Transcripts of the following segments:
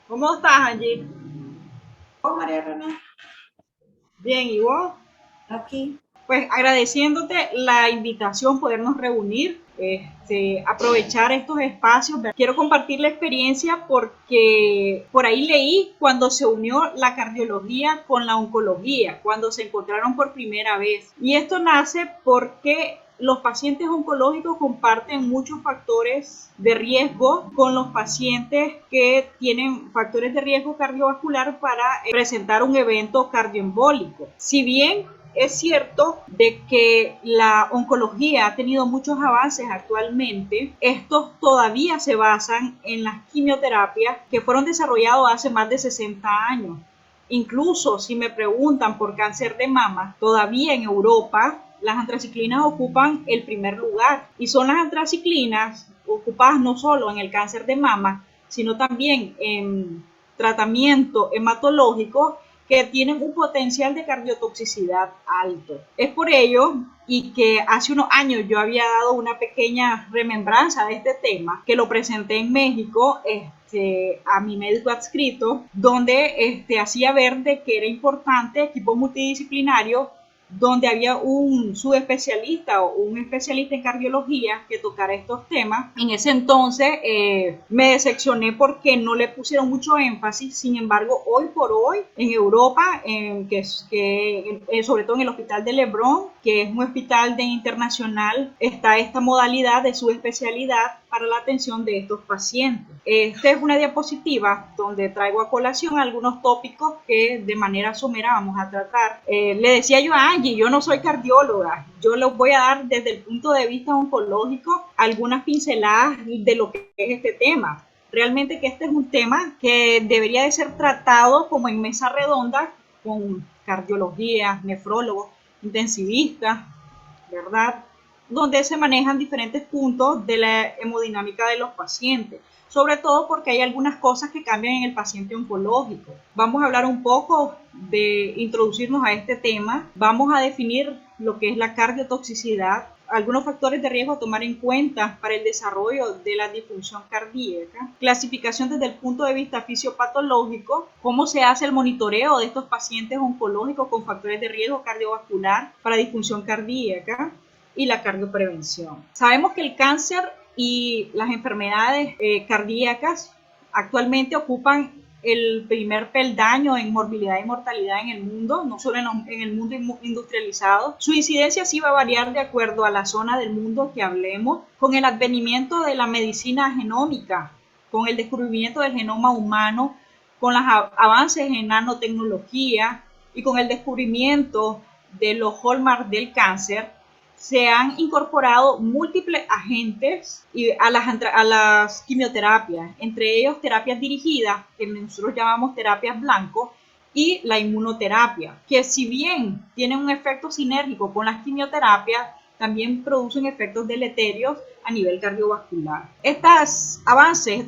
¿Cómo estás, Angie? Oh, María René, Bien, ¿y vos? aquí. Pues agradeciéndote la invitación, podernos reunir, aprovechar estos espacios. Quiero compartir la experiencia porque por ahí leí cuando se unió la cardiología con la oncología, cuando se encontraron por primera vez. Y esto nace porque los pacientes oncológicos comparten muchos factores de riesgo con los pacientes que tienen factores de riesgo cardiovascular para presentar un evento cardioembólico. Si bien es cierto de que la oncología ha tenido muchos avances actualmente, estos todavía se basan en las quimioterapias que fueron desarrolladas hace más de 60 años. Incluso si me preguntan por cáncer de mama, todavía en Europa las antraciclinas ocupan el primer lugar y son las antraciclinas ocupadas no solo en el cáncer de mama, sino también en tratamiento hematológico que tienen un potencial de cardiotoxicidad alto. Es por ello y que hace unos años yo había dado una pequeña remembranza de este tema, que lo presenté en México a mi médico adscrito, donde hacía ver de que era importante equipo multidisciplinario donde había un subespecialista o un especialista en cardiología que tocara estos temas. En ese entonces me decepcioné porque no le pusieron mucho énfasis. Sin embargo, hoy por hoy en Europa, sobre todo en el hospital de Lebrón, que es un hospital de internacional, está esta modalidad de subespecialidad para la atención de estos pacientes. Esta es una diapositiva donde traigo a colación algunos tópicos que de manera somera vamos a tratar. Le decía yo a Angie, yo no soy cardióloga, yo les voy a dar desde el punto de vista oncológico algunas pinceladas de lo que es este tema. Realmente que este es un tema que debería de ser tratado como en mesa redonda con cardiología, nefrólogos, intensivistas, ¿verdad? Donde se manejan diferentes puntos de la hemodinámica de los pacientes, sobre todo porque hay algunas cosas que cambian en el paciente oncológico. Vamos a hablar un poco de introducirnos a este tema, vamos a definir lo que es la cardiotoxicidad, algunos factores de riesgo a tomar en cuenta para el desarrollo de la disfunción cardíaca, clasificación desde el punto de vista fisiopatológico, cómo se hace el monitoreo de estos pacientes oncológicos con factores de riesgo cardiovascular para disfunción cardíaca y la cardioprevención. Sabemos que el cáncer y las enfermedades cardíacas actualmente ocupan el primer peldaño en morbilidad y mortalidad en el mundo, no solo en el mundo industrializado. Su incidencia sí va a variar de acuerdo a la zona del mundo que hablemos, con el advenimiento de la medicina genómica, con el descubrimiento del genoma humano, con los avances en nanotecnología y con el descubrimiento de los hallmarks del cáncer, se han incorporado múltiples agentes a las quimioterapias, entre ellos terapias dirigidas, que nosotros llamamos terapias blanco, y la inmunoterapia, que si bien tienen un efecto sinérgico con las quimioterapias, también producen efectos deleterios a nivel cardiovascular. Estos avances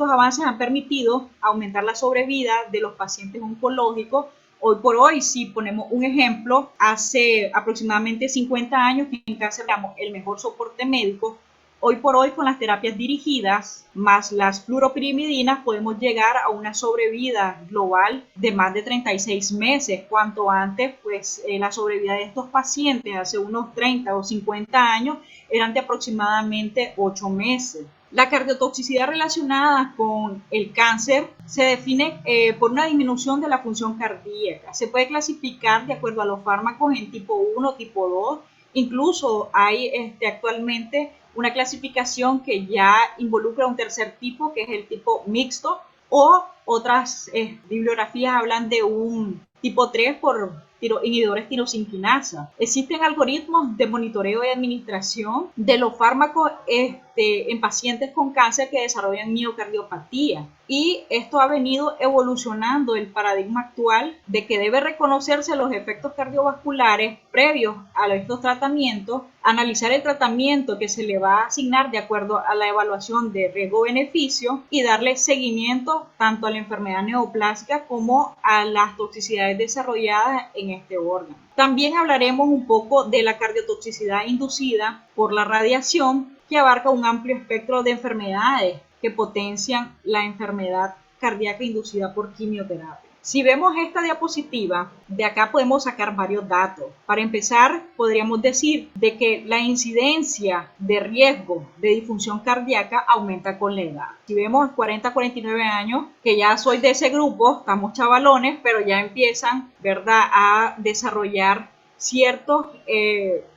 han permitido aumentar la sobrevida de los pacientes oncológicos. Hoy por hoy, si ponemos un ejemplo, hace aproximadamente 50 años que en cáncer damos el mejor soporte médico. Hoy por hoy, con las terapias dirigidas más las fluoropirimidinas, podemos llegar a una sobrevida global de más de 36 meses. Cuanto antes, pues la sobrevida de estos pacientes hace unos 30 o 50 años eran de aproximadamente 8 meses. La cardiotoxicidad relacionada con el cáncer se define por una disminución de la función cardíaca. Se puede clasificar de acuerdo a los fármacos en tipo 1, tipo 2. Incluso hay actualmente una clasificación que ya involucra un tercer tipo, que es el tipo mixto, o otras bibliografías hablan de un tipo 3 por inhibidores tirosinquinasa. Existen algoritmos de monitoreo y administración de los fármacos en pacientes con cáncer que desarrollan miocardiopatía. Y esto ha venido evolucionando el paradigma actual de que debe reconocerse los efectos cardiovasculares previos a estos tratamientos, analizar el tratamiento que se le va a asignar de acuerdo a la evaluación de riesgo-beneficio y darle seguimiento tanto a la enfermedad neoplásica como a las toxicidades desarrolladas en este órgano. También hablaremos un poco de la cardiotoxicidad inducida por la radiación, que abarca un amplio espectro de enfermedades que potencian la enfermedad cardíaca inducida por quimioterapia. Si vemos esta diapositiva, de acá podemos sacar varios datos. Para empezar, podríamos decir de que la incidencia de riesgo de disfunción cardíaca aumenta con la edad. Si vemos 40 a 49 años, que ya soy de ese grupo, estamos chavalones, pero ya empiezan, ¿verdad?, a desarrollar ciertos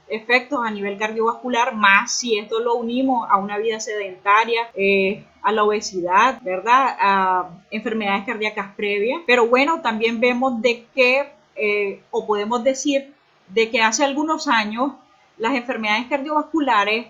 efectos a nivel cardiovascular, más si esto lo unimos a una vida sedentaria, a la obesidad, ¿verdad?, a enfermedades cardíacas previas. Pero bueno, también vemos de que, o podemos decir, de que hace algunos años las enfermedades cardiovasculares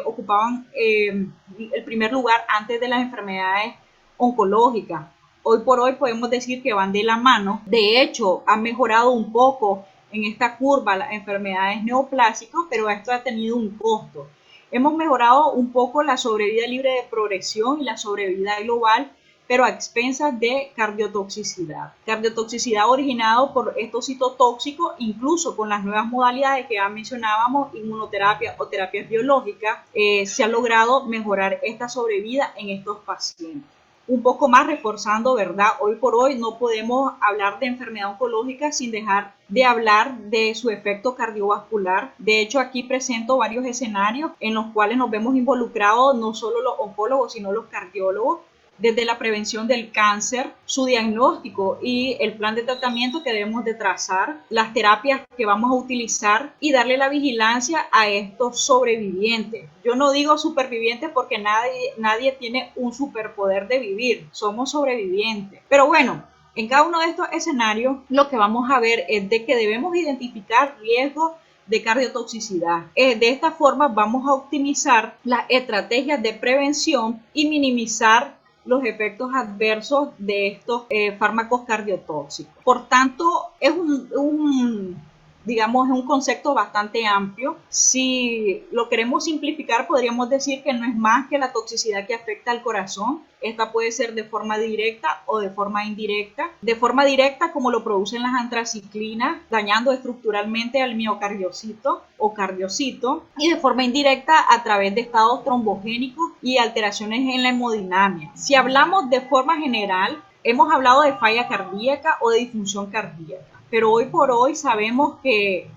ocupaban el primer lugar antes de las enfermedades oncológicas. Hoy por hoy podemos decir que van de la mano. De hecho, han mejorado un poco en esta curva las enfermedades neoplásicas, pero esto ha tenido un costo. Hemos mejorado un poco la sobrevida libre de progresión y la sobrevida global, pero a expensas de cardiotoxicidad. Cardiotoxicidad originado por estos citotóxicos, incluso con las nuevas modalidades que ya mencionábamos, inmunoterapia o terapias biológicas, se ha logrado mejorar esta sobrevida en estos pacientes. Un poco más reforzando, ¿verdad? Hoy por hoy no podemos hablar de enfermedad oncológica sin dejar de hablar de su efecto cardiovascular. De hecho, aquí presento varios escenarios en los cuales nos vemos involucrados no solo los oncólogos, sino los cardiólogos, desde la prevención del cáncer, su diagnóstico y el plan de tratamiento que debemos de trazar, las terapias que vamos a utilizar y darle la vigilancia a estos sobrevivientes. Yo no digo supervivientes porque nadie tiene un superpoder de vivir, somos sobrevivientes. Pero bueno, en cada uno de estos escenarios lo que vamos a ver es de que debemos identificar riesgos de cardiotoxicidad. De esta forma vamos a optimizar las estrategias de prevención y minimizar los efectos adversos de estos fármacos cardiotóxicos. Por tanto, es digamos, un concepto bastante amplio. Si lo queremos simplificar, podríamos decir que no es más que la toxicidad que afecta al corazón. Esta puede ser de forma directa o de forma indirecta. De forma directa, como lo producen las antraciclinas, dañando estructuralmente al miocardiocito o cardiocito, y de forma indirecta a través de estados trombogénicos y alteraciones en la hemodinamia. Si hablamos de forma general, hemos hablado de falla cardíaca o de disfunción cardíaca. Pero hoy por hoy sabemos que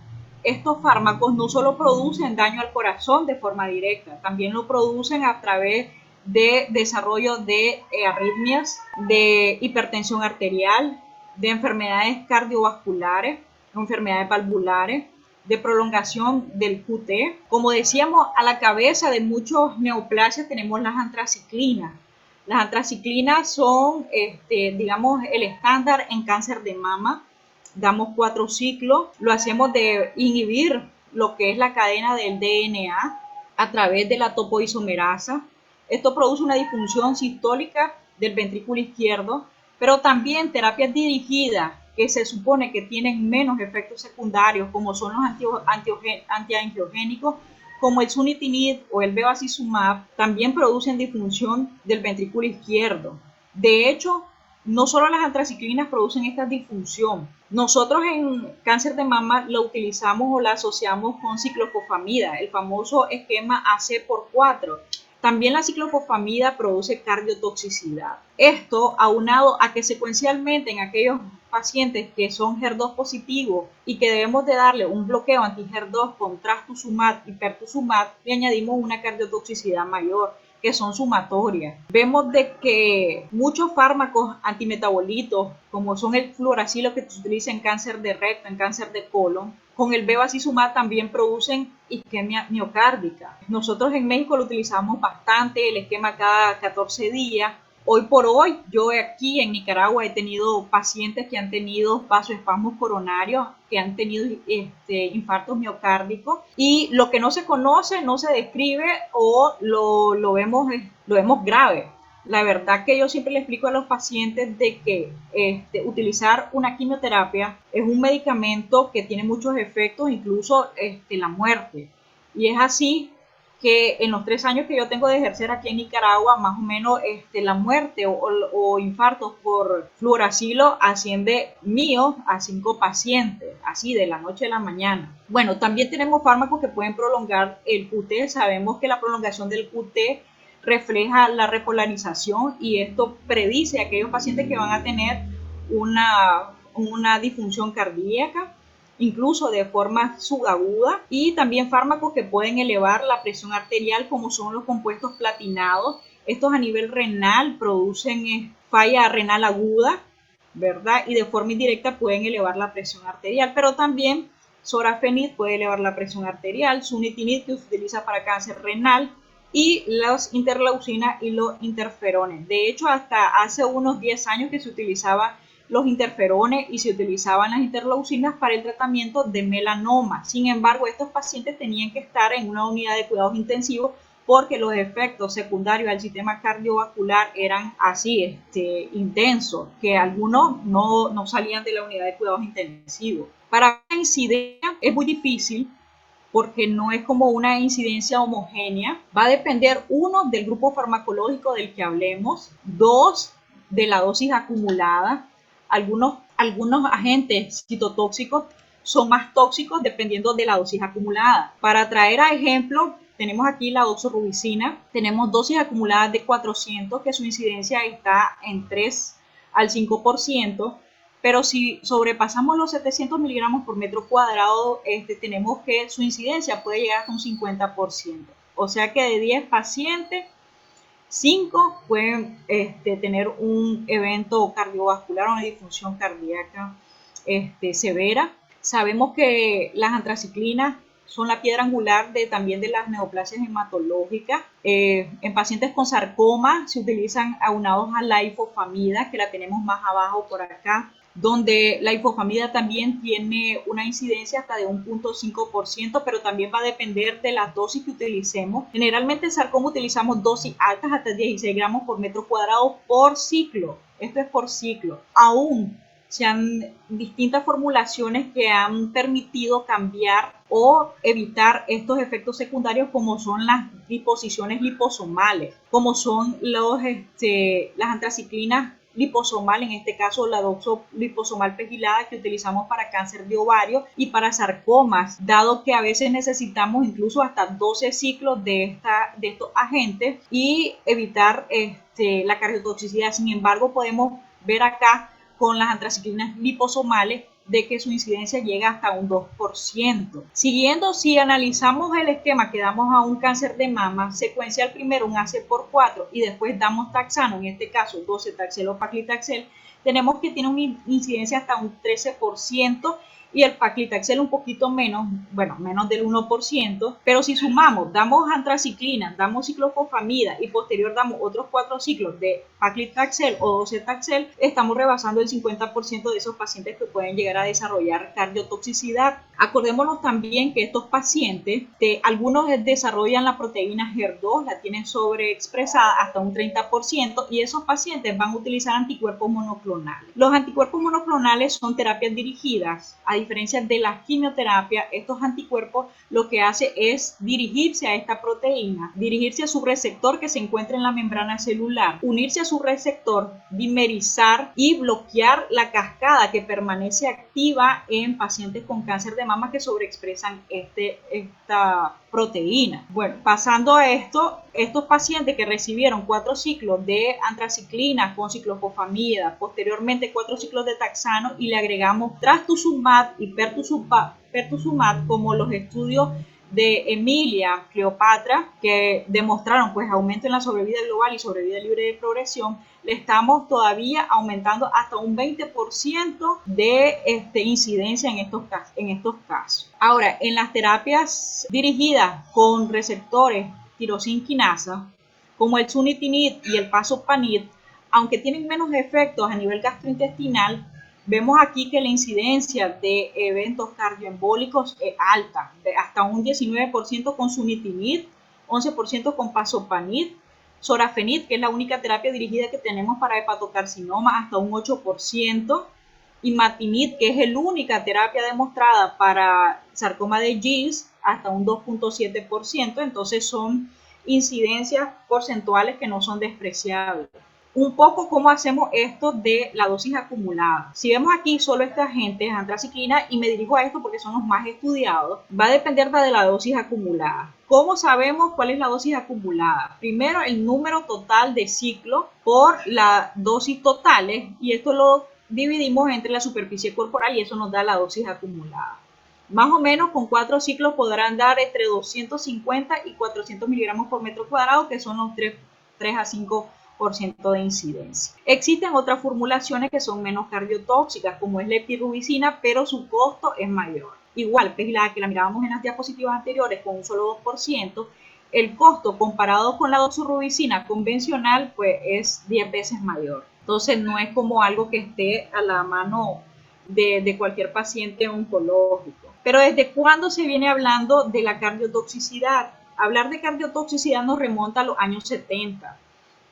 estos fármacos no solo producen daño al corazón de forma directa, también lo producen a través de desarrollo de arritmias, de hipertensión arterial, de enfermedades cardiovasculares, enfermedades valvulares, de prolongación del QT. Como decíamos, a la cabeza de muchos neoplasias tenemos las antraciclinas. Las antraciclinas son, digamos, el estándar en cáncer de mama. Damos 4 ciclos, lo hacemos de inhibir lo que es la cadena del DNA a través de la topoisomerasa. Esto produce una disfunción sistólica del ventrículo izquierdo, pero también terapias dirigidas que se supone que tienen menos efectos secundarios, como son los antiangiogénicos, como el sunitinib o el bevacizumab, también producen disfunción del ventrículo izquierdo. De hecho, no solo las antraciclinas producen esta disfunción. Nosotros en cáncer de mama lo utilizamos o la asociamos con ciclofosfamida, el famoso esquema AC/4. También la ciclofosfamida produce cardiotoxicidad. Esto aunado a que secuencialmente en aquellos pacientes que son HER2 positivos y que debemos de darle un bloqueo anti-HER2 con trastuzumab y pertuzumab, le añadimos una cardiotoxicidad mayor, que son sumatorias. Vemos de que muchos fármacos antimetabolitos, como son el fluoracilo que se utiliza en cáncer de recto, en cáncer de colon, con el bevacizumab también producen isquemia miocárdica. Nosotros en México lo utilizamos bastante, el esquema cada 14 días. Hoy por hoy, yo aquí en Nicaragua he tenido pacientes que han tenido vasoespasmos coronarios, que han tenido infartos miocárdicos, y lo que no se conoce, no se describe o lo vemos grave. La verdad que yo siempre le explico a los pacientes de que utilizar una quimioterapia es un medicamento que tiene muchos efectos, incluso la muerte. Y es así que en los 3 años que yo tengo de ejercer aquí en Nicaragua, más o menos la muerte o infartos por fluoracilo asciende mío a 5 pacientes, así de la noche a la mañana. Bueno, también tenemos fármacos que pueden prolongar el QT. Sabemos que la prolongación del QT refleja la repolarización y esto predice a aquellos pacientes que van a tener una disfunción cardíaca, incluso de forma subaguda, y también fármacos que pueden elevar la presión arterial, como son los compuestos platinados. Estos a nivel renal producen falla renal aguda, ¿verdad? Y de forma indirecta pueden elevar la presión arterial, pero también sorafenib puede elevar la presión arterial, sunitinib, que se utiliza para cáncer renal, y las interleucinas y los interferones. De hecho, hasta hace unos 10 años que se utilizaban los interferones y se utilizaban las interleucinas para el tratamiento de melanoma. Sin embargo, estos pacientes tenían que estar en una unidad de cuidados intensivos porque los efectos secundarios al sistema cardiovascular eran así, intensos, que algunos no salían de la unidad de cuidados intensivos. Para la incidencia es muy difícil porque no es como una incidencia homogénea. Va a depender, uno, del grupo farmacológico del que hablemos, dos, de la dosis acumulada. Algunos agentes citotóxicos son más tóxicos dependiendo de la dosis acumulada. Para traer a ejemplo, tenemos aquí la doxorubicina. Tenemos dosis acumuladas de 400, que su incidencia está en 3 al 5%. Pero si sobrepasamos los 700 miligramos por metro cuadrado, tenemos que su incidencia puede llegar hasta un 50%. O sea que de 10 pacientes, 5 pueden tener un evento cardiovascular o una disfunción cardíaca severa. Sabemos que las antraciclinas son la piedra angular también de las neoplasias hematológicas. En pacientes con sarcoma se utilizan aunados a la ifosfamida, que la tenemos más abajo por acá, donde la ifosfamida también tiene una incidencia hasta de 1.5%, pero también va a depender de la dosis que utilicemos. Generalmente en sarcoma utilizamos dosis altas hasta 16 gramos por metro cuadrado por ciclo. Esto es por ciclo. Aún se han distintas formulaciones que han permitido cambiar o evitar estos efectos secundarios, como son las liposiciones liposomales, como son las antraciclinas liposomal, en este caso la doxoliposomal pegilada, que utilizamos para cáncer de ovario y para sarcomas, dado que a veces necesitamos incluso hasta 12 ciclos de estos agentes y evitar la cardiotoxicidad. Sin embargo, podemos ver acá con las antraciclinas liposomales de que su incidencia llega hasta un 2%. Siguiendo, si analizamos el esquema que damos a un cáncer de mama, secuencial primero un AC4 y después damos taxano, en este caso docetaxel o paclitaxel, tenemos que tiene una incidencia hasta un 13%, y el paclitaxel un poquito menos, bueno, menos del 1%, pero si sumamos, damos antraciclina, damos ciclofosfamida y posterior damos otros 4 ciclos de paclitaxel o docetaxel, estamos rebasando el 50% de esos pacientes que pueden llegar a desarrollar cardiotoxicidad. Acordémonos también que estos pacientes, algunos desarrollan la proteína HER2, la tienen sobreexpresada hasta un 30%, y esos pacientes van a utilizar anticuerpos monoclonales. Los anticuerpos monoclonales son terapias dirigidas. A diferencia de la quimioterapia, estos anticuerpos lo que hace es dirigirse a esta proteína, dirigirse a su receptor que se encuentra en la membrana celular, unirse a su receptor, dimerizar y bloquear la cascada que permanece activa en pacientes con cáncer de mama que sobreexpresan esta proteína. Bueno, pasando a esto, estos pacientes que recibieron 4 ciclos de antraciclina con ciclofosfamida, posteriormente 4 ciclos de taxano y le agregamos trastuzumab y pertuzumab, como los estudios de Emilia Cleopatra, que demostraron pues aumento en la sobrevida global y sobrevida libre de progresión, le estamos todavía aumentando hasta un 20% de incidencia en estos casos. Ahora, en las terapias dirigidas con receptores tirosina quinasa, como el sunitinib y el pazopanib, aunque tienen menos efectos a nivel gastrointestinal, vemos aquí que la incidencia de eventos cardioembólicos es alta, hasta un 19% con sunitinib, 11% con pazopanib, sorafenib, que es la única terapia dirigida que tenemos para hepatocarcinoma, hasta un 8%, imatinib, que es la única terapia demostrada para sarcoma de Gilles, hasta un 2.7%. Entonces son incidencias porcentuales que no son despreciables. un poco cómo hacemos esto de la dosis acumulada. Si vemos aquí solo este agente, antraciclina, y me dirijo a esto porque son los más estudiados, va a depender de la dosis acumulada. ¿Cómo sabemos cuál es la dosis acumulada? Primero, el número total de ciclos por la dosis totales, y esto lo dividimos entre la superficie corporal y eso nos da la dosis acumulada. Más o menos con 4 ciclos podrán dar entre 250 y 400 miligramos por metro cuadrado, que son los 3 a 5% de incidencia. Existen otras formulaciones que son menos cardiotóxicas, como es la epirubicina, pero su costo es mayor. Igual, pues la que la mirábamos en las diapositivas anteriores con un solo 2%, el costo comparado con la doxorubicina convencional pues es 10 veces mayor. Entonces no es como algo que esté a la mano de cualquier paciente oncológico. Pero ¿desde cuándo se viene hablando de la cardiotoxicidad? Hablar de cardiotoxicidad nos remonta a los años 70.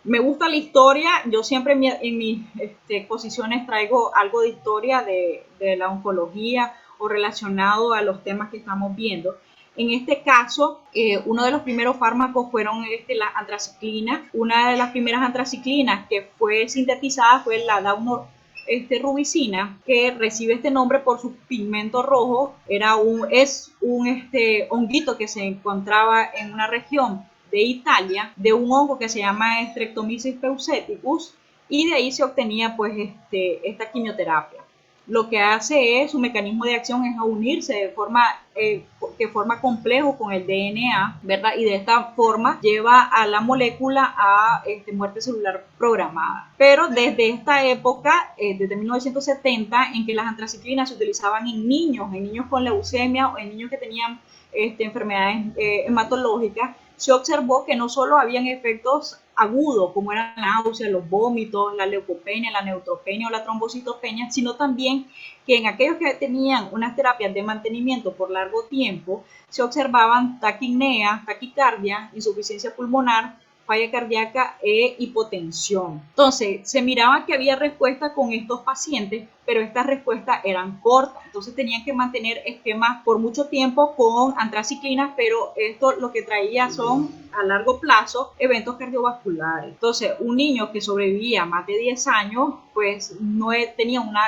Me gusta la historia, yo siempre en mis exposiciones traigo algo de historia de la oncología o relacionado a los temas que estamos viendo. En este caso, uno de los primeros fármacos fueron las antraciclinas. Una de las primeras antraciclinas que fue sintetizada fue la daunorubicina, que recibe este nombre por su pigmento rojo. Es un honguito que se encontraba en una región de Italia, de un hongo que se llama Streptomyces peuceticus, y de ahí se obtenía pues esta quimioterapia. Lo que hace es, su mecanismo de acción es unirse de forma complejo con el DNA, ¿verdad? Y de esta forma lleva a la molécula a muerte celular programada. Pero desde esta época, desde 1970, en que las antraciclinas se utilizaban en niños con leucemia o en niños que tenían enfermedades hematológicas, se observó que no solo habían efectos agudos, como eran la náusea, los vómitos, la leucopenia, la neutropenia o la trombocitopenia, sino también que en aquellos que tenían unas terapias de mantenimiento por largo tiempo, se observaban taquipnea, taquicardia, insuficiencia pulmonar, falla cardíaca e hipotensión. Entonces, se miraba que había respuesta con estos pacientes, pero estas respuestas eran cortas. Entonces, tenían que mantener esquemas por mucho tiempo con antraciclinas, pero esto lo que traía son, a largo plazo, eventos cardiovasculares. Entonces, un niño que sobrevivía más de 10 años, pues no tenía una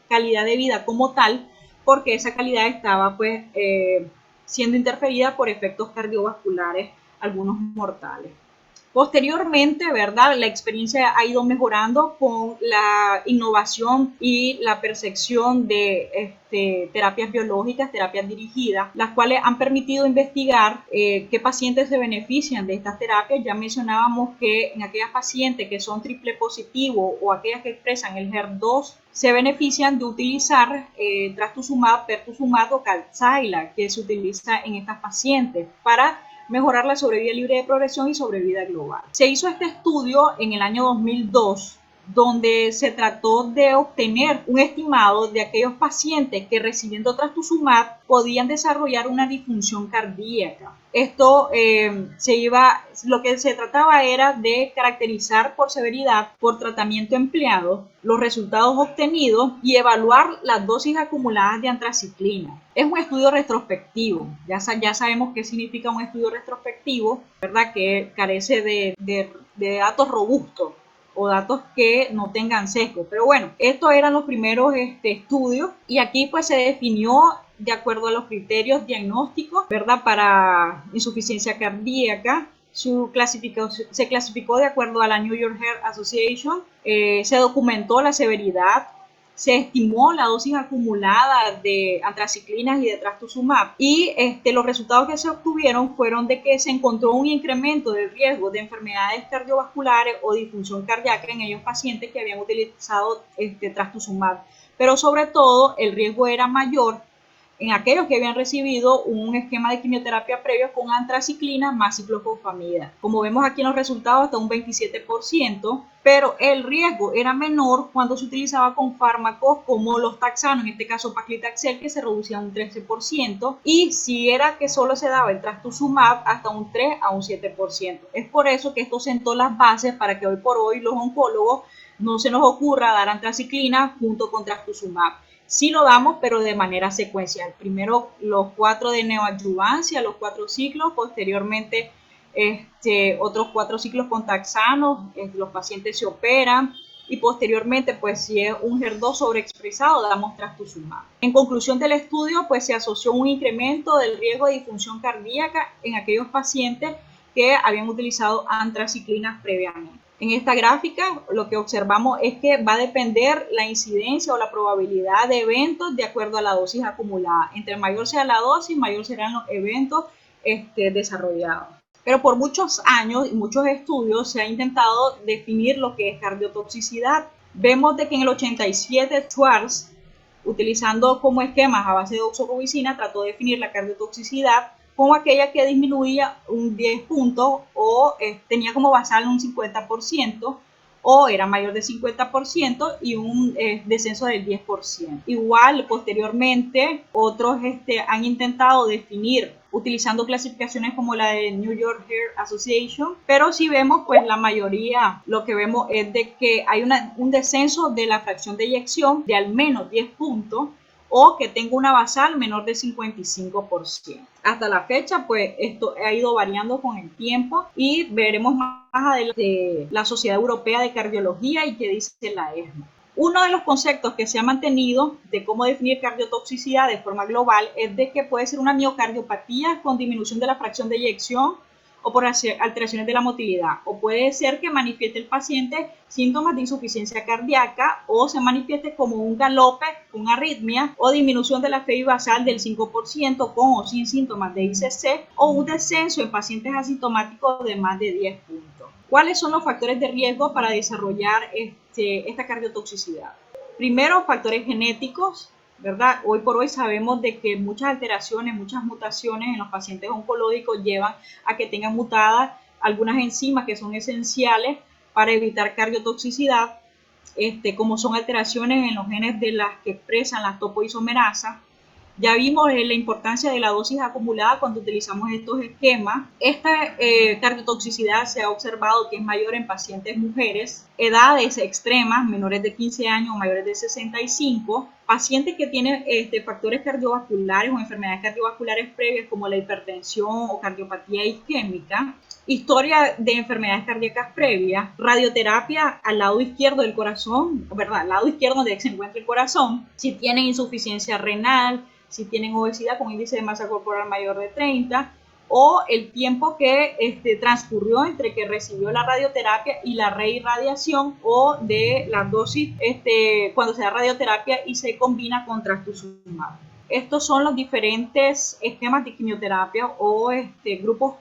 calidad de vida como tal, porque esa calidad estaba pues siendo interferida por efectos cardiovasculares, algunos mortales. Posteriormente, ¿verdad? La experiencia ha ido mejorando con la innovación y la percepción de terapias biológicas, terapias dirigidas, las cuales han permitido investigar qué pacientes se benefician de estas terapias. Ya mencionábamos que en aquellas pacientes que son triple positivo o aquellas que expresan el HER2, se benefician de utilizar trastuzumab, pertuzumab o Kadcyla, que se utiliza en estas pacientes para mejorar la sobrevida libre de progresión y sobrevida global. Se hizo este estudio en el año 2002, donde se trató de obtener un estimado de aquellos pacientes que recibiendo trastuzumab podían desarrollar una disfunción cardíaca. Esto lo que se trataba era de caracterizar por severidad, por tratamiento empleado, los resultados obtenidos y evaluar las dosis acumuladas de antraciclina. Es un estudio retrospectivo, ya sabemos qué significa un estudio retrospectivo, ¿verdad? Que carece de datos robustos o datos que no tengan sesgo. Pero bueno, estos eran los primeros estudios, y aquí pues se definió de acuerdo a los criterios diagnósticos, ¿verdad? Para insuficiencia cardíaca, se clasificó de acuerdo a la New York Heart Association, se documentó la severidad, se estimó la dosis acumulada de antraciclinas y de trastuzumab, y los resultados que se obtuvieron fueron de que se encontró un incremento del riesgo de enfermedades cardiovasculares o disfunción cardíaca en aquellos pacientes que habían utilizado trastuzumab, pero sobre todo el riesgo era mayor en aquellos que habían recibido un esquema de quimioterapia previo con antraciclina más ciclofosfamida. Como vemos aquí en los resultados, hasta un 27%, pero el riesgo era menor cuando se utilizaba con fármacos como los taxanos, en este caso paclitaxel, que se reducía un 13%, y si era que solo se daba el trastuzumab, hasta un 3 a un 7%. Es por eso que esto sentó las bases para que hoy por hoy los oncólogos no se nos ocurra dar antraciclina junto con trastuzumab. Sí lo damos, pero de manera secuencial. Primero los 4 de neoadyuvancia, los 4 ciclos, posteriormente otros 4 ciclos con taxanos, los pacientes se operan y posteriormente, pues si es un HER2 sobreexpresado, damos trastuzumab. En conclusión del estudio, pues se asoció un incremento del riesgo de disfunción cardíaca en aquellos pacientes que habían utilizado antraciclinas previamente. En esta gráfica lo que observamos es que va a depender la incidencia o la probabilidad de eventos de acuerdo a la dosis acumulada. Entre mayor sea la dosis, mayor serán los eventos desarrollados. Pero por muchos años y muchos estudios se ha intentado definir lo que es cardiotoxicidad. Vemos de que en el 87 Schwartz, utilizando como esquemas a base de doxorubicina, trató de definir la cardiotoxicidad como aquella que disminuía un 10 puntos o tenía como basal un 50% o era mayor de 50% y un descenso del 10%. Igual, posteriormente, otros han intentado definir utilizando clasificaciones como la de New York Heart Association, pero si vemos, pues la mayoría, lo que vemos es de que hay un descenso de la fracción de eyección de al menos 10 puntos o que tenga una basal menor del 55%. Hasta la fecha, pues esto ha ido variando con el tiempo y veremos más adelante la Sociedad Europea de Cardiología y qué dice la ESMO. Uno de los conceptos que se ha mantenido de cómo definir cardiotoxicidad de forma global es de que puede ser una miocardiopatía con disminución de la fracción de eyección o por alteraciones de la motilidad, o puede ser que manifieste el paciente síntomas de insuficiencia cardíaca o se manifieste como un galope con arritmia o disminución de la FEI basal del 5% con o sin síntomas de ICC o un descenso en pacientes asintomáticos de más de 10 puntos. ¿Cuáles son los factores de riesgo para desarrollar esta cardiotoxicidad? Primero, factores genéticos, ¿verdad? Hoy por hoy sabemos de que muchas alteraciones, muchas mutaciones en los pacientes oncológicos llevan a que tengan mutadas algunas enzimas que son esenciales para evitar cardiotoxicidad, como son alteraciones en los genes de las que expresan las topoisomerasas. Ya vimos la importancia de la dosis acumulada cuando utilizamos estos esquemas. Esta cardiotoxicidad se ha observado que es mayor en pacientes mujeres, edades extremas, menores de 15 años o mayores de 65, pacientes que tienen factores cardiovasculares o enfermedades cardiovasculares previas como la hipertensión o cardiopatía isquémica, historia de enfermedades cardíacas previas, radioterapia al lado izquierdo del corazón, ¿verdad? Al lado izquierdo donde se encuentra el corazón, si tienen insuficiencia renal, si tienen obesidad con índice de masa corporal mayor de 30, o el tiempo que transcurrió entre que recibió la radioterapia y la reirradiación o de la dosis cuando se da radioterapia y se combina con trastuzumab. Estos son los diferentes esquemas de quimioterapia o grupos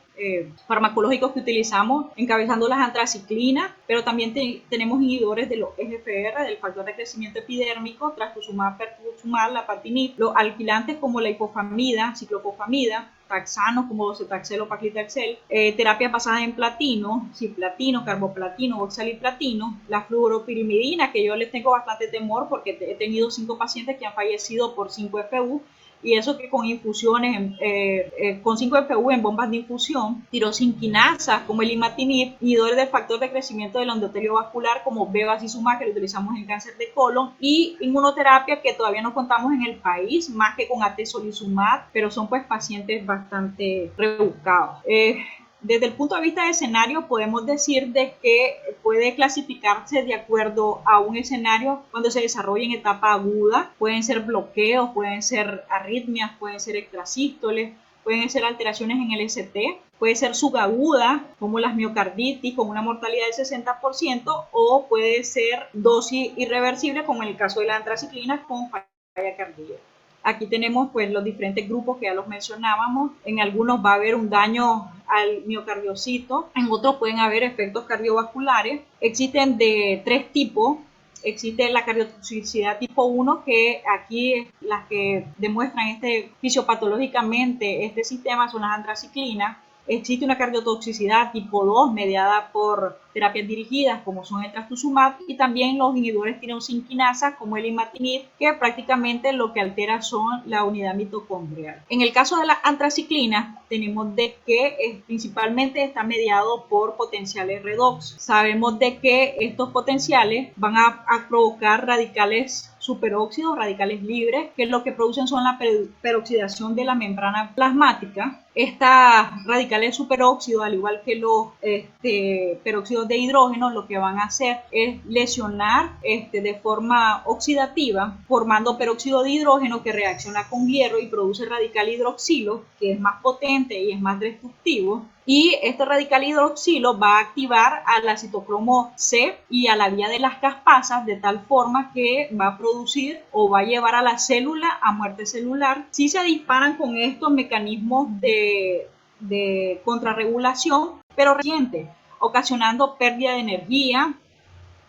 farmacológicos que utilizamos, encabezando las antraciclinas, pero también tenemos inhibidores de los EGFR, del factor de crecimiento epidérmico, trastuzumab, pertuzumab, lapatinib, los alquilantes como la ifosfamida, ciclofosfamida, taxanos como docetaxel o paclitaxel, terapias basadas en platino, cisplatino, carboplatino, oxaliplatino, la fluoropirimidina, que yo les tengo bastante temor porque he tenido 5 pacientes que han fallecido por 5-FU, y eso que con infusiones, con 5-FU en bombas de infusión, tirosinquinasas como el imatinib, inhibidores del factor de crecimiento del endotelio vascular como bevacizumab, que lo utilizamos en cáncer de colon, y inmunoterapia que todavía no contamos en el país, más que con atezolizumab, pero son pues pacientes bastante rebuscados. Desde el punto de vista de escenario, podemos decir de que puede clasificarse de acuerdo a un escenario cuando se desarrolla en etapa aguda. Pueden ser bloqueos, pueden ser arritmias, pueden ser extrasístoles, pueden ser alteraciones en el ST, puede ser subaguda, como las miocarditis, con una mortalidad del 60%, o puede ser dosis irreversible, como en el caso de la antraciclina, con falla cardíaca. Aquí tenemos pues los diferentes grupos que ya los mencionábamos. En algunos va a haber un daño al miocardiocito, en otros pueden haber efectos cardiovasculares. Existen de 3 tipos. Existe la cardiotoxicidad tipo 1, que aquí las que demuestran fisiopatológicamente este sistema son las antraciclinas. Existe una cardiotoxicidad tipo 2 mediada por terapias dirigidas como son el trastuzumab y también los inhibidores tirosinquinasa como el imatinib, que prácticamente lo que altera son la unidad mitocondrial. En el caso de las antraciclinas tenemos de que principalmente está mediado por potenciales redox. Sabemos de que estos potenciales van a provocar radicales superóxidos, radicales libres, que lo que producen son la peroxidación de la membrana plasmática. Estas radicales superóxidos, al igual que los peróxidos de hidrógeno, lo que van a hacer es lesionar de forma oxidativa, formando peróxido de hidrógeno que reacciona con hierro y produce radical hidroxilo, que es más potente y es más destructivo. Y este radical hidroxilo va a activar al citocromo C y a la vía de las caspasas de tal forma que va a producir o va a llevar a la célula a muerte celular. Si se disparan con estos mecanismos de contrarregulación, pero reciente, ocasionando pérdida de energía,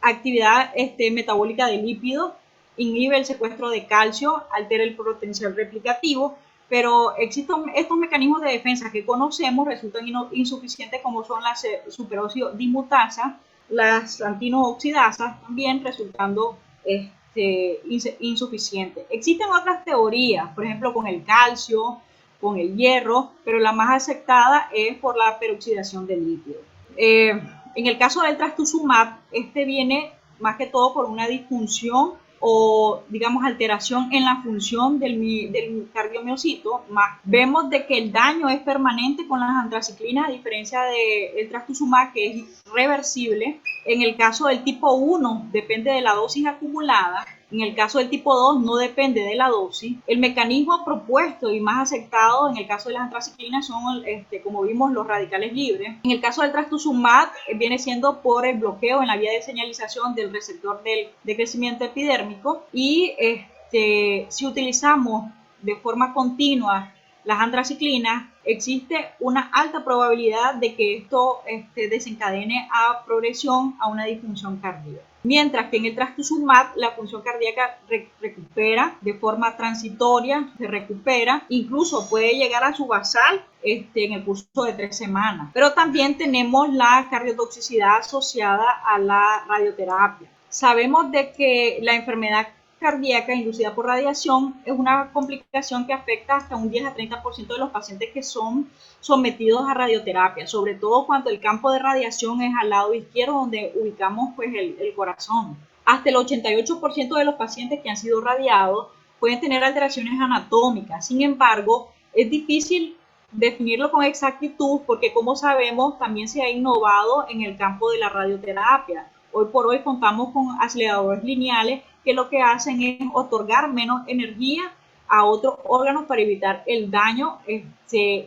actividad metabólica de lípidos, inhibe el secuestro de calcio, altera el potencial replicativo, pero existen estos mecanismos de defensa que conocemos resultan insuficientes, como son las superóxido dismutasa, las antinooxidasas, también resultando insuficientes. Existen otras teorías, por ejemplo con el calcio, con el hierro, pero la más aceptada es por la peroxidación del lípido. En el caso del trastuzumab, viene más que todo por una disfunción o digamos alteración en la función del cardiomiocito. Vemos de que el daño es permanente con las antraciclinas, a diferencia del trastuzumab, que es reversible. En el caso del tipo 1 depende de la dosis acumulada. En el caso del tipo 2 no depende de la dosis. El mecanismo propuesto y más aceptado en el caso de las antraciclinas son, como vimos, los radicales libres. En el caso del trastuzumab viene siendo por el bloqueo en la vía de señalización del receptor de crecimiento epidérmico. Y si utilizamos de forma continua las antraciclinas, existe una alta probabilidad de que esto desencadene a progresión a una disfunción cardíaca. Mientras que en el trastuzumab la función cardíaca recupera de forma transitoria, se recupera, incluso puede llegar a su basal en el curso de 3 semanas. Pero también tenemos la cardiotoxicidad asociada a la radioterapia. Sabemos de que la enfermedad cardíaca inducida por radiación es una complicación que afecta hasta un 10 a 30% de los pacientes que son sometidos a radioterapia, sobre todo cuando el campo de radiación es al lado izquierdo, donde ubicamos pues el corazón. Hasta el 88% de los pacientes que han sido radiados pueden tener alteraciones anatómicas. Sin embargo, es difícil definirlo con exactitud porque, como sabemos, también se ha innovado en el campo de la radioterapia. Hoy por hoy contamos con aceleradores lineales que lo que hacen es otorgar menos energía a otros órganos para evitar el daño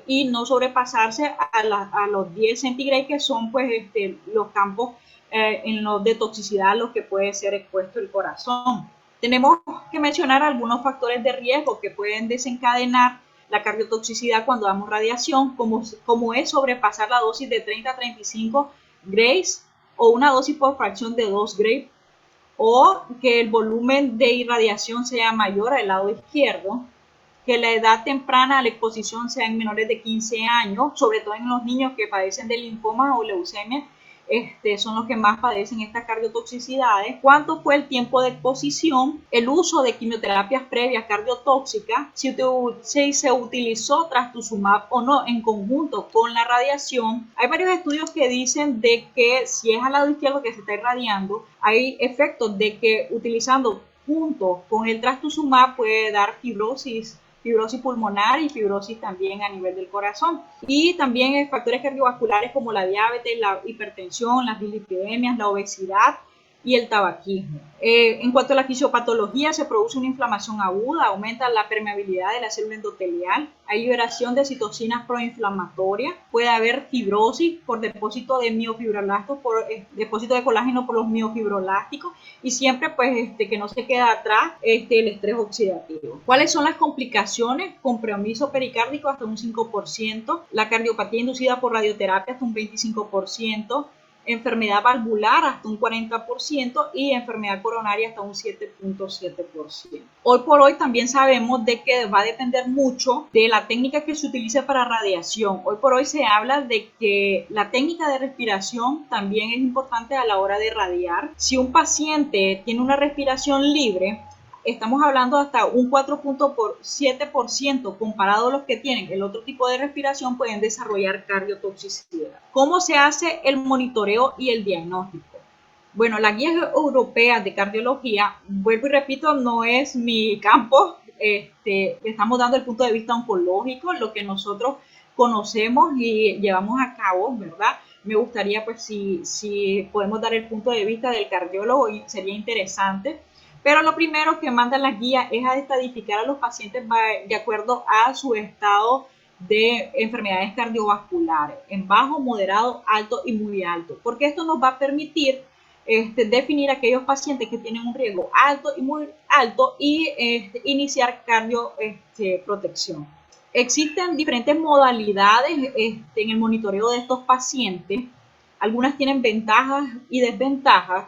y no sobrepasarse a los 10 centigrados, que son pues los campos en los de toxicidad a los que puede ser expuesto el corazón. Tenemos que mencionar algunos factores de riesgo que pueden desencadenar la cardiotoxicidad cuando damos radiación, como es sobrepasar la dosis de 30 a 35 grays o una dosis por fracción de 2 grays, o que el volumen de irradiación sea mayor al lado izquierdo, que la edad temprana a la exposición sea en menores de 15 años, sobre todo en los niños que padecen de linfoma o leucemia, son los que más padecen estas cardiotoxicidades. ¿Cuánto fue el tiempo de exposición? El uso de quimioterapias previas cardiotóxicas, si se utilizó trastuzumab o no en conjunto con la radiación. Hay varios estudios que dicen de que si es al lado izquierdo que se está irradiando, hay efectos de que utilizando junto con el trastuzumab puede dar fibrosis pulmonar y fibrosis también a nivel del corazón. Y también factores cardiovasculares como la diabetes, la hipertensión, las dislipidemias, la obesidad y el tabaquismo. En cuanto a la fisiopatología, se produce una inflamación aguda, aumenta la permeabilidad de la célula endotelial, hay liberación de citocinas proinflamatorias, puede haber fibrosis por depósito de miofibroblastos, por depósito de colágeno por los miofibrolásticos, y siempre pues que no se queda atrás el estrés oxidativo. ¿Cuáles son las complicaciones? Compromiso pericárdico hasta un 5%, la cardiopatía inducida por radioterapia hasta un 25%, enfermedad valvular hasta un 40% y enfermedad coronaria hasta un 7.7%. Hoy por hoy también sabemos de que va a depender mucho de la técnica que se utilice para radiación. Hoy por hoy se habla de que la técnica de respiración también es importante a la hora de radiar. Si un paciente tiene una respiración libre, estamos hablando hasta un 4.7% comparado a los que tienen el otro tipo de respiración, pueden desarrollar cardiotoxicidad. ¿Cómo se hace el monitoreo y el diagnóstico? Bueno, las guías europeas de cardiología, vuelvo y repito, no es mi campo, estamos dando el punto de vista oncológico, lo que nosotros conocemos y llevamos a cabo, ¿verdad? Me gustaría, pues, si podemos dar el punto de vista del cardiólogo, y sería interesante. Pero lo primero que mandan las guías es a estadificar a los pacientes de acuerdo a su estado de enfermedades cardiovasculares, en bajo, moderado, alto y muy alto, porque esto nos va a permitir definir aquellos pacientes que tienen un riesgo alto y muy alto y iniciar cardioprotección. Existen diferentes modalidades en el monitoreo de estos pacientes. Algunas tienen ventajas y desventajas.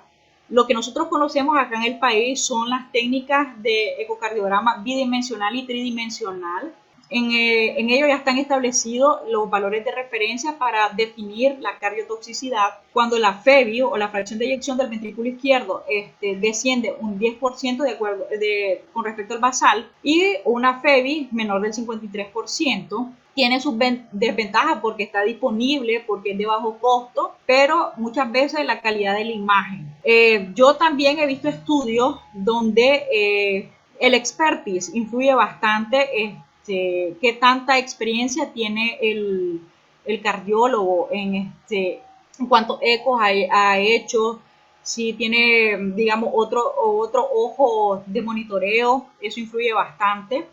Lo que nosotros conocemos acá en el país son las técnicas de ecocardiograma bidimensional y tridimensional. En ello ya están establecidos los valores de referencia para definir la cardiotoxicidad. Cuando la FEBI o la fracción de eyección del ventrículo izquierdo desciende un 10% con respecto al basal y una FEBI menor del 53%, tiene sus desventajas porque está disponible, porque es de bajo costo, pero muchas veces la calidad de la imagen. Yo también he visto estudios donde el expertise influye bastante. Qué tanta experiencia tiene el cardiólogo en cuántos ecos ha hecho, si tiene, digamos, otro ojo de monitoreo, eso influye bastante.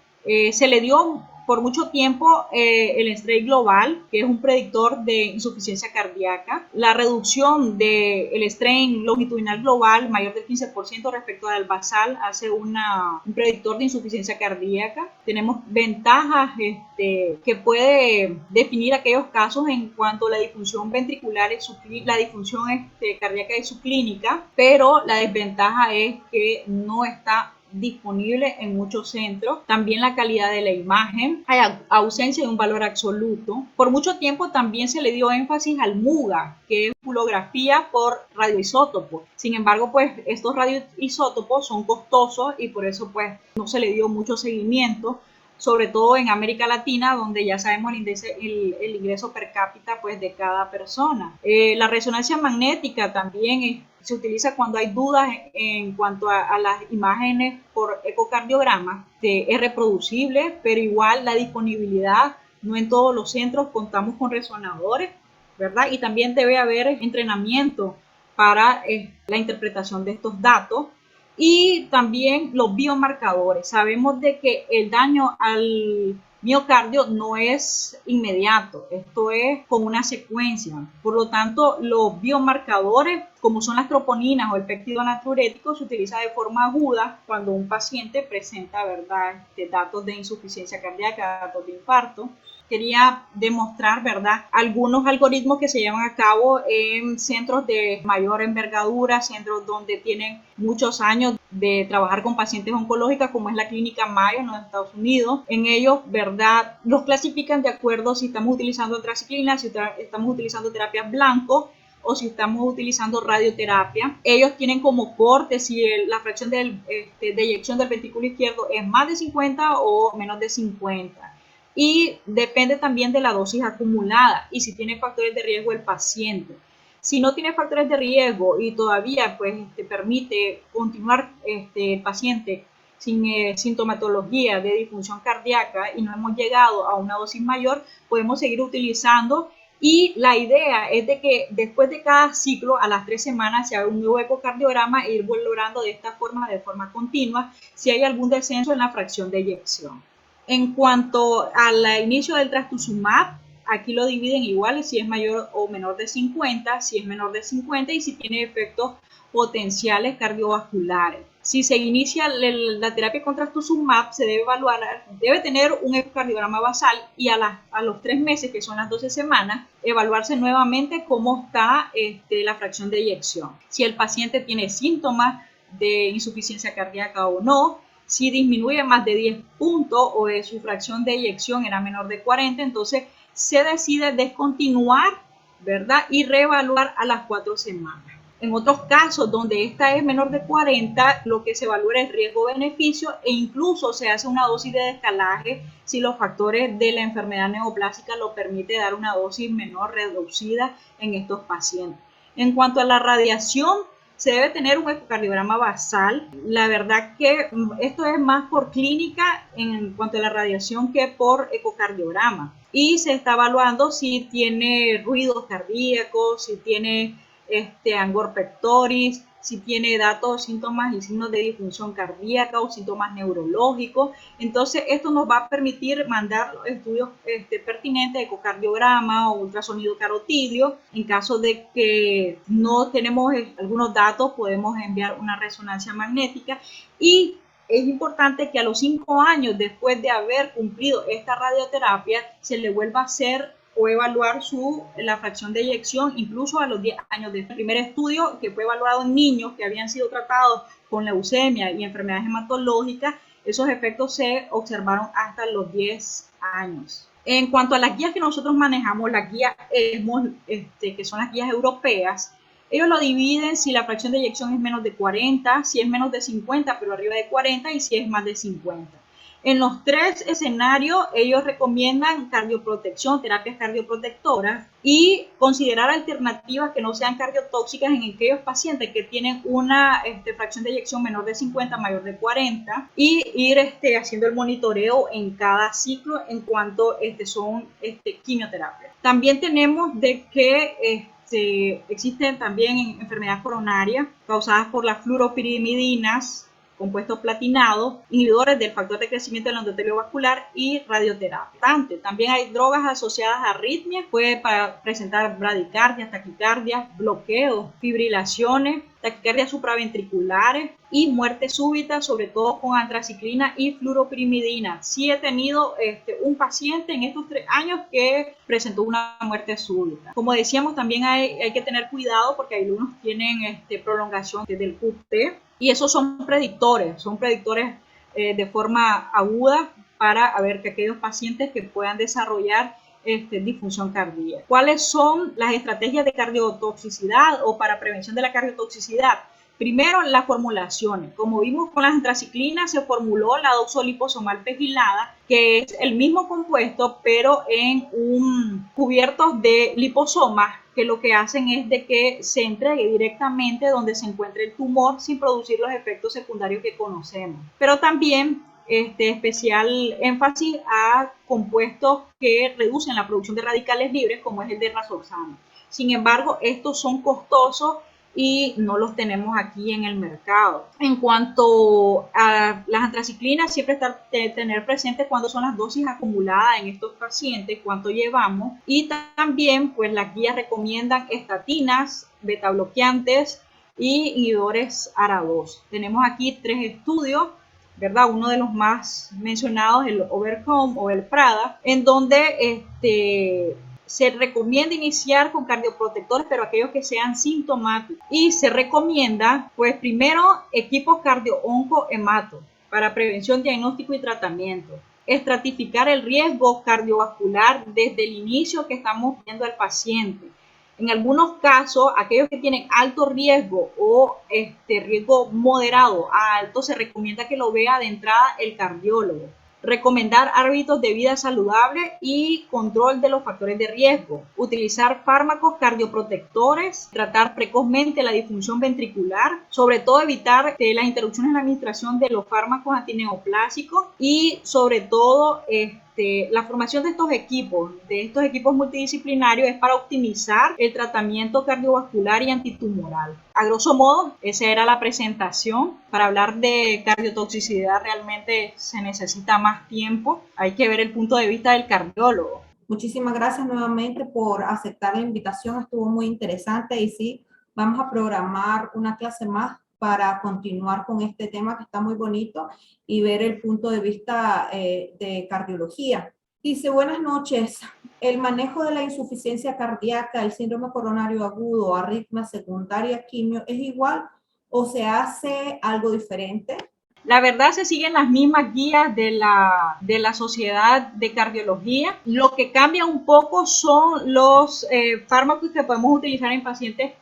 Se le dio por mucho tiempo el strain global, que es un predictor de insuficiencia cardíaca. La reducción del strain longitudinal global mayor del 15% respecto al basal hace un predictor de insuficiencia cardíaca. Tenemos ventajas que puede definir aquellos casos en cuanto a la disfunción ventricular, la disfunción cardíaca y su clínica, pero la desventaja es que no está disponible en muchos centros. También la calidad de la imagen, hay ausencia de un valor absoluto. Por mucho tiempo también se le dio énfasis al MUGA, que es pulografía por radioisótopos. Sin embargo, pues estos radioisótopos son costosos y por eso pues no se le dio mucho seguimiento, sobre todo en América Latina, donde ya sabemos el ingreso per cápita pues de cada persona. La resonancia magnética también se utiliza cuando hay dudas en cuanto a las imágenes por ecocardiograma. Es reproducible, pero igual la disponibilidad, no en todos los centros contamos con resonadores, ¿verdad? Y también debe haber entrenamiento para la interpretación de estos datos. Y también los biomarcadores. Sabemos de que el daño al miocardio no es inmediato, esto es con una secuencia. Por lo tanto, los biomarcadores, como son las troponinas o el péptido natriurético, se utiliza de forma aguda cuando un paciente presenta, ¿verdad?, datos de insuficiencia cardíaca, datos de infarto. Quería demostrar, ¿verdad?, algunos algoritmos que se llevan a cabo en centros de mayor envergadura, centros donde tienen muchos años de trabajar con pacientes oncológicas, como es la clínica Mayo en los Estados Unidos. En ellos, ¿verdad?, los clasifican de acuerdo si estamos utilizando antraciclina, si estamos utilizando terapias blanco o si estamos utilizando radioterapia. Ellos tienen como corte si la fracción de eyección del ventrículo izquierdo es más de 50 o menos de 50. Y depende también de la dosis acumulada y si tiene factores de riesgo el paciente. Si no tiene factores de riesgo y todavía pues permite continuar el paciente sin sintomatología de disfunción cardíaca y no hemos llegado a una dosis mayor, podemos seguir utilizando. Y la idea es de que después de cada ciclo, a las 3 semanas, se haga un nuevo ecocardiograma e ir valorando de forma continua si hay algún descenso en la fracción de eyección. En cuanto al inicio del trastuzumab, aquí lo dividen igual, si es mayor o menor de 50, si es menor de 50 y si tiene efectos potenciales cardiovasculares. Si se inicia la terapia con trastuzumab, se debe evaluar, debe tener un ecocardiograma basal y a los 3 meses, que son las 12 semanas, evaluarse nuevamente cómo está la fracción de eyección. Si el paciente tiene síntomas de insuficiencia cardíaca o no, si disminuye más de 10 puntos o su fracción de eyección era menor de 40, entonces se decide descontinuar, ¿verdad?, y reevaluar a las 4 semanas. En otros casos, donde esta es menor de 40, lo que se evalúa es riesgo-beneficio e incluso se hace una dosis de descalaje si los factores de la enfermedad neoplásica lo permite dar una dosis menor reducida en estos pacientes. En cuanto a la radiación, se debe tener un ecocardiograma basal. La verdad que esto es más por clínica en cuanto a la radiación que por ecocardiograma. Y se está evaluando si tiene ruidos cardíacos, si tiene angor pectoris, si tiene datos, síntomas y signos de disfunción cardíaca o síntomas neurológicos. Entonces, esto nos va a permitir mandar los estudios pertinentes, ecocardiograma o ultrasonido carotidio. En caso de que no tenemos algunos datos, podemos enviar una resonancia magnética. Y es importante que a los 5 años después de haber cumplido esta radioterapia, se le vuelva a hacer o evaluar la fracción de eyección incluso a los 10 años del primer estudio, que fue evaluado en niños que habían sido tratados con leucemia y enfermedades hematológicas. Esos efectos se observaron hasta los 10 años. En cuanto a las guías que nosotros manejamos, las guías que son las guías europeas, ellos lo dividen si la fracción de eyección es menos de 40, si es menos de 50 pero arriba de 40 y si es más de 50. En los 3 escenarios, ellos recomiendan cardioprotección, terapias cardioprotectoras y considerar alternativas que no sean cardiotóxicas en aquellos pacientes que tienen una fracción de eyección menor de 50, mayor de 40 y ir haciendo el monitoreo en cada ciclo en cuanto son quimioterapias. También tenemos de que existen también enfermedades coronarias causadas por las fluoropirimidina, compuestos platinados, inhibidores del factor de crecimiento del endotelio vascular y radioterapia. También hay drogas asociadas a arritmias, puede presentar bradicardias, taquicardias, bloqueos, fibrilaciones, taquicardias supraventriculares y muerte súbita, sobre todo con antraciclina y fluoropirimidina. Sí he tenido un paciente en estos 3 años que presentó una muerte súbita. Como decíamos, también hay que tener cuidado porque algunos tienen prolongación del QT y esos son predictores de forma aguda para ver que aquellos pacientes que puedan desarrollar disfunción cardíaca. ¿Cuáles son las estrategias de cardiotoxicidad o para prevención de la cardiotoxicidad? Primero, las formulaciones. Como vimos con las antraciclinas, se formuló la doxoliposomal pegilada, que es el mismo compuesto, pero en cubiertos de liposomas, que lo que hacen es de que se entregue directamente donde se encuentre el tumor sin producir los efectos secundarios que conocemos. Pero también especial énfasis a compuestos que reducen la producción de radicales libres, como es el de rasoxano. Sin embargo, estos son costosos y no los tenemos aquí en el mercado. En cuanto a las antraciclinas, siempre tener presente cuándo son las dosis acumuladas en estos pacientes, cuánto llevamos, y también pues las guías recomiendan estatinas, beta bloqueantes y inhibidores ARA2. Tenemos aquí 3 estudios, ¿verdad? Uno de los más mencionados, el Overcome o el PRADA, en donde se recomienda iniciar con cardioprotectores, pero aquellos que sean sintomáticos. Y se recomienda, pues primero, equipos cardio-onco-hemato para prevención, diagnóstico y tratamiento. Estratificar el riesgo cardiovascular desde el inicio que estamos viendo al paciente. En algunos casos, aquellos que tienen alto riesgo o riesgo moderado a alto, se recomienda que lo vea de entrada el cardiólogo. Recomendar hábitos de vida saludable y control de los factores de riesgo. Utilizar fármacos cardioprotectores. Tratar precozmente la disfunción ventricular. Sobre todo evitar las interrupciones en la administración de los fármacos antineoplásicos. Y sobre todo la formación de estos equipos multidisciplinarios es para optimizar el tratamiento cardiovascular y antitumoral. A grosso modo, esa era la presentación. Para hablar de cardiotoxicidad realmente se necesita más tiempo. Hay que ver el punto de vista del cardiólogo. Muchísimas gracias nuevamente por aceptar la invitación. Estuvo muy interesante y sí, vamos a programar una clase más para continuar con este tema que está muy bonito y ver el punto de vista de cardiología. Dice, buenas noches. El manejo de la insuficiencia cardíaca, el síndrome coronario agudo, arritmia secundaria, quimio, ¿es igual o se hace algo diferente? La verdad se siguen las mismas guías de la Sociedad de Cardiología. Lo que cambia un poco son los fármacos que podemos utilizar en pacientes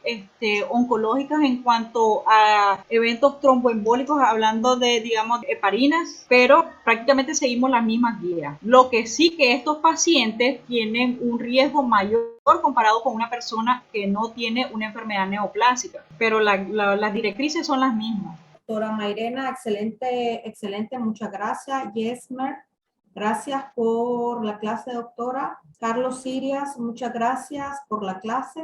oncológicos en cuanto a eventos tromboembólicos, hablando de, digamos, heparinas, pero prácticamente seguimos las mismas guías. Lo que sí que estos pacientes tienen un riesgo mayor comparado con una persona que no tiene una enfermedad neoplásica, pero las directrices son las mismas. Doctora Mairena, excelente, muchas gracias. Yesmer, gracias por la clase, doctora. Carlos Sirias, muchas gracias por la clase.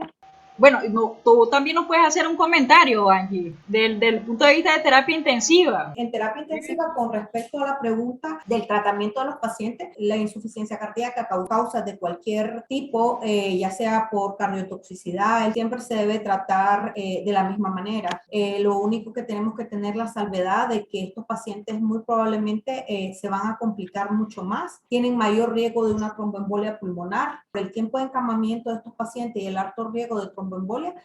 Bueno, no, tú también nos puedes hacer un comentario, Angie, del punto de vista de terapia intensiva. En terapia intensiva, con respecto a la pregunta del tratamiento de los pacientes, la insuficiencia cardíaca causa de cualquier tipo, ya sea por cardiotoxicidad, siempre se debe tratar de la misma manera. Lo único que tenemos que tener la salvedad de que estos pacientes muy probablemente se van a complicar mucho más, tienen mayor riesgo de una tromboembolia pulmonar. El tiempo de encamamiento de estos pacientes y el alto riesgo de tromboembolia,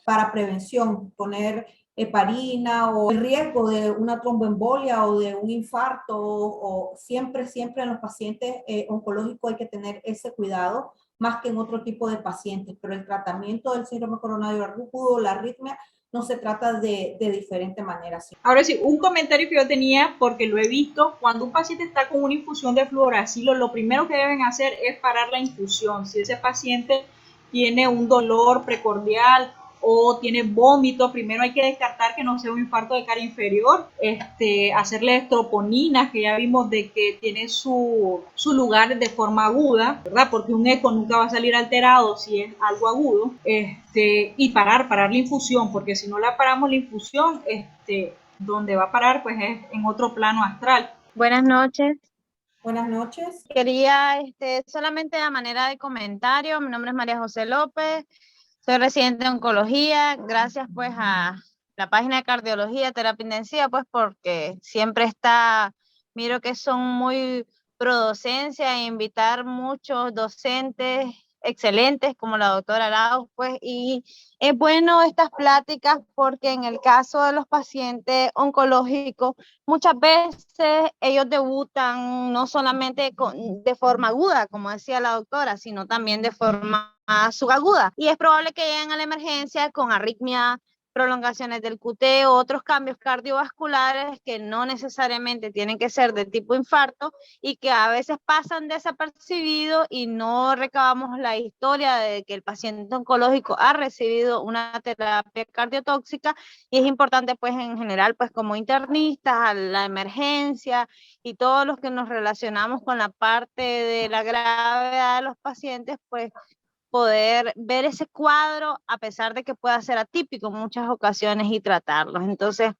para prevención, poner heparina o el riesgo de una tromboembolia o de un infarto, o siempre en los pacientes oncológicos hay que tener ese cuidado más que en otro tipo de pacientes, pero el tratamiento del síndrome coronario agudo, la arritmia, no se trata de diferente manera. Ahora sí, un comentario que yo tenía, porque lo he visto, cuando un paciente está con una infusión de fluoracilo, lo primero que deben hacer es parar la infusión. Si ese paciente tiene un dolor precordial o tiene vómito, primero hay que descartar que no sea un infarto de cara inferior, hacerle estroponinas, que ya vimos de que tiene su lugar de forma aguda, ¿verdad? Porque un eco nunca va a salir alterado si es algo agudo, y parar la infusión, porque si no la paramos la infusión, donde va a parar pues es en otro plano astral. Buenas noches. Buenas noches. Quería solamente a manera de comentario, mi nombre es María José López, soy residente de oncología, gracias pues a la página de cardiología, terapia intensiva, pues porque siempre miro que son muy pro docencia e invitar muchos docentes excelentes como la doctora Arauz, pues, y es bueno estas pláticas porque en el caso de los pacientes oncológicos, muchas veces ellos debutan no solamente de forma aguda, como decía la doctora, sino también de forma subaguda. Y es probable que lleguen a la emergencia con arritmia, prolongaciones del QT o otros cambios cardiovasculares que no necesariamente tienen que ser de tipo infarto y que a veces pasan desapercibidos y no recabamos la historia de que el paciente oncológico ha recibido una terapia cardiotóxica, y es importante pues en general pues como internistas a la emergencia y todos los que nos relacionamos con la parte de la gravedad de los pacientes, pues poder ver ese cuadro a pesar de que pueda ser atípico en muchas ocasiones y tratarlos. Entonces,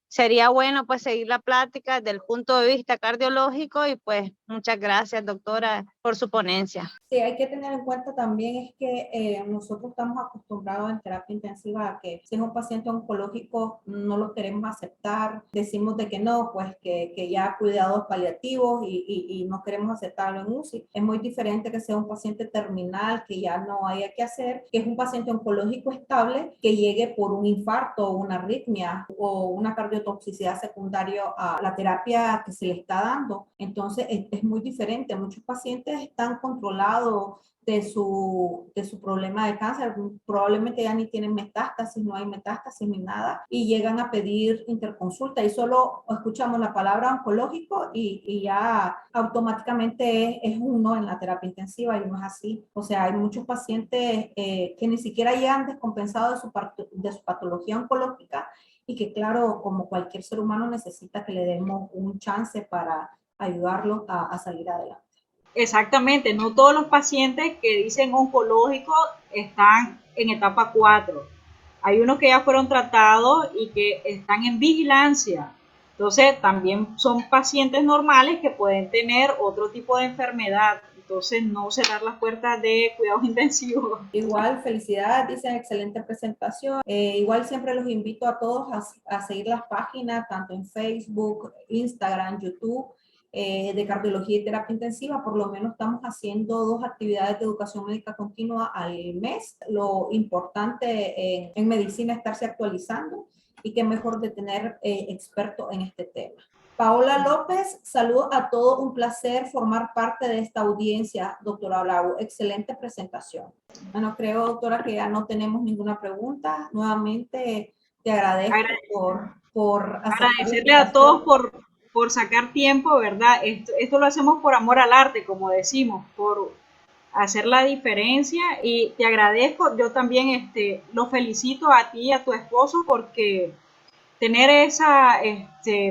sería bueno pues seguir la plática desde el punto de vista cardiológico y pues muchas gracias, doctora, por su ponencia. Sí, hay que tener en cuenta también es que nosotros estamos acostumbrados en terapia intensiva a que si es un paciente oncológico no lo queremos aceptar, decimos de que no, pues que ya cuidados paliativos y no queremos aceptarlo en UCI. Es muy diferente que sea un paciente terminal que ya no haya que hacer, que es un paciente oncológico estable que llegue por un infarto o una arritmia o una cardiotoxicidad secundaria a la terapia que se le está dando. Entonces es muy diferente. Muchos pacientes están controlados de su problema de cáncer, probablemente ya ni tienen metástasis, no hay metástasis ni nada, y llegan a pedir interconsulta y solo escuchamos la palabra oncológico y ya automáticamente es un no en la terapia intensiva, y no es así. O sea, hay muchos pacientes que ni siquiera llegan descompensados de su patología oncológica y que claro, como cualquier ser humano necesita que le demos un chance para ayudarlos a salir adelante. Exactamente, no todos los pacientes que dicen oncológicos están en etapa 4. Hay unos que ya fueron tratados y que están en vigilancia. Entonces, también son pacientes normales que pueden tener otro tipo de enfermedad. Entonces, no cerrar las puertas de cuidados intensivos. Igual, felicidades, dicen, excelente presentación. Igual siempre los invito a todos a seguir las páginas, tanto en Facebook, Instagram, YouTube, de cardiología y terapia intensiva. Por lo menos estamos haciendo 2 actividades de educación médica continua al mes. Lo importante en medicina es estarse actualizando, y qué mejor de tener expertos en este tema. Paola López, saludos a todos, un placer formar parte de esta audiencia, doctora Bravo. Excelente presentación. Bueno, creo, doctora, que ya no tenemos ninguna pregunta. Nuevamente te agradezco por aceptar la Agradecerle a invitación. todos por sacar tiempo, ¿verdad? Esto lo hacemos por amor al arte, como decimos, por hacer la diferencia, y te agradezco. Yo también lo felicito a ti y a tu esposo porque tener esa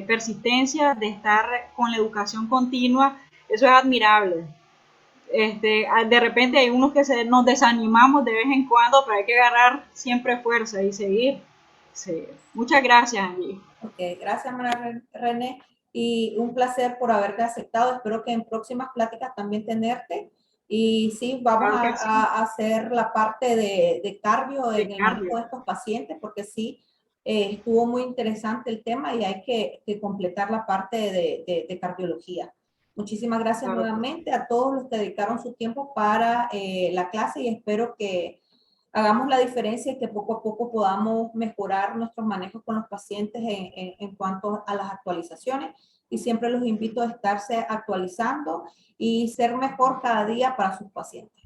persistencia de estar con la educación continua, eso es admirable. De repente hay unos que nos desanimamos de vez en cuando, pero hay que agarrar siempre fuerza y seguir. Sí. Muchas gracias, Angie. Ok, gracias, María René, y un placer por haberte aceptado. Espero que en próximas pláticas también tenerte. Y sí, vamos Claro que sí. a hacer la parte de cardio De en el cardio. manejo de estos pacientes, porque sí, estuvo muy interesante el tema y hay que completar la parte de cardiología. Muchísimas gracias Claro que sí. nuevamente a todos los que dedicaron su tiempo para la clase, y espero que hagamos la diferencia y que poco a poco podamos mejorar nuestros manejos con los pacientes en cuanto a las actualizaciones. Y siempre los invito a estarse actualizando y ser mejor cada día para sus pacientes.